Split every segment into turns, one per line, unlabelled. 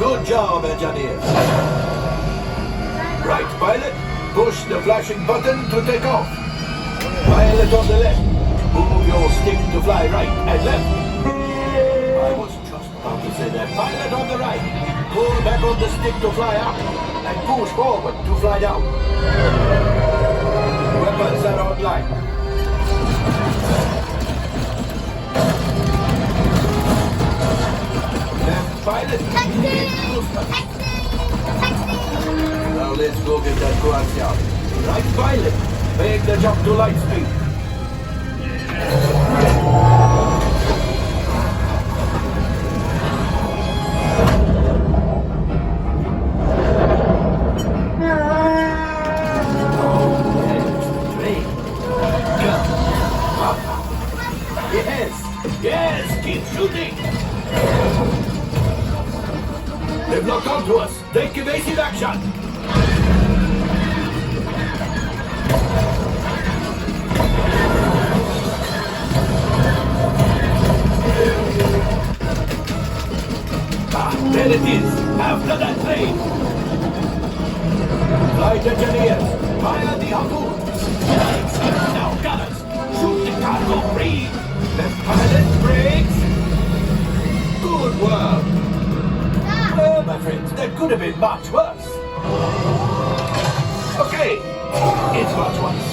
Good job, engineers. Right, pilot. Push the flashing button to take off. Pilot on the left. Move your stick to fly right and left. I was just about to say that. Pilot on the right. Pull back on the stick to fly up. And push forward to fly down. Weapons are online. Left pilot. Now let's go get that coaxium. Right pilot. Make the jump to light speed. Yes, keep shooting! They've locked onto us. Take evasive action! There it is! After that train! Flight engineers, fire the harpoons! Now, gunners, shoot the cargo free! Left pilot brakes! Good work! Oh, my friends, that could have been much worse. Okay, it's much worse.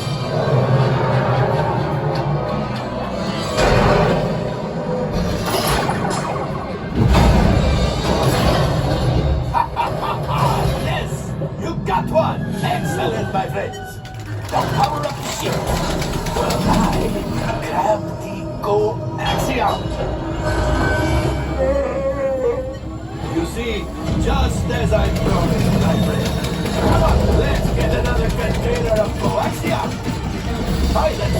Yes, you got one! Excellent, my friends! Now power up the ship! Well, I grab the coaxium! You see, just as I promised, my friend. Come on, let's get another container of coaxium! Pilot,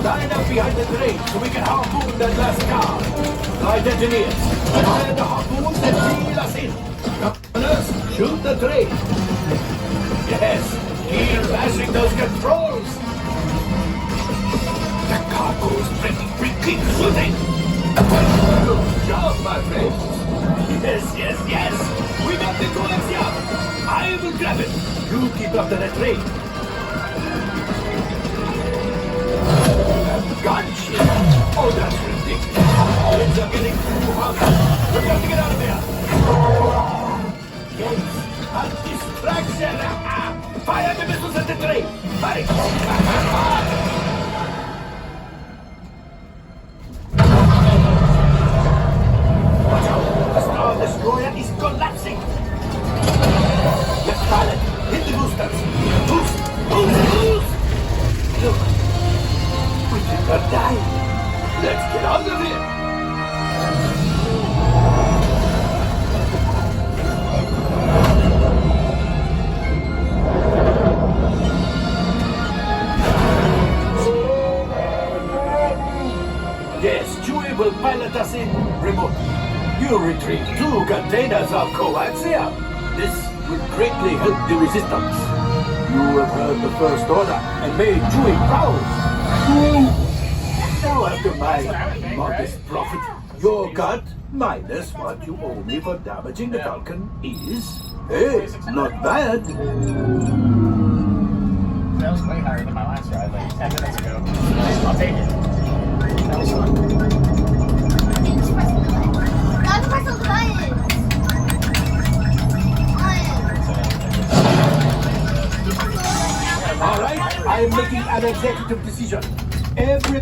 line up behind the train so we can harpoon that last car! Flight engineers, fire the harpoons and reel us in! Gunners, shoot the train! Yes, keep bashing those controls! The cargo's ready. We keep shooting! Good job, my friends! Yes! We got the coaxium! I will grab it! You keep after the train! Gunship! Oh, that's ridiculous! Kids are getting too hot! We got to get out of there! Yes! A distraction! Fire the missiles at the train! Hurry! Watch out! The Star Destroyer is collapsing! Left pilot, hit the boosters! Boost! Look! We did not die! Let's get out of here! Yes, Chewie will pilot us in remote. You retrieve 2 containers of coaxium. This will greatly help the resistance. You have heard the First Order and made Chewie proud. Now after my modest profit, your cut minus what you owe me for damaging the Falcon is, hey, not bad.
That was way higher than my last ride, like 10 minutes ago. I'll take it. That was fun.
All right, I am making an executive decision. Every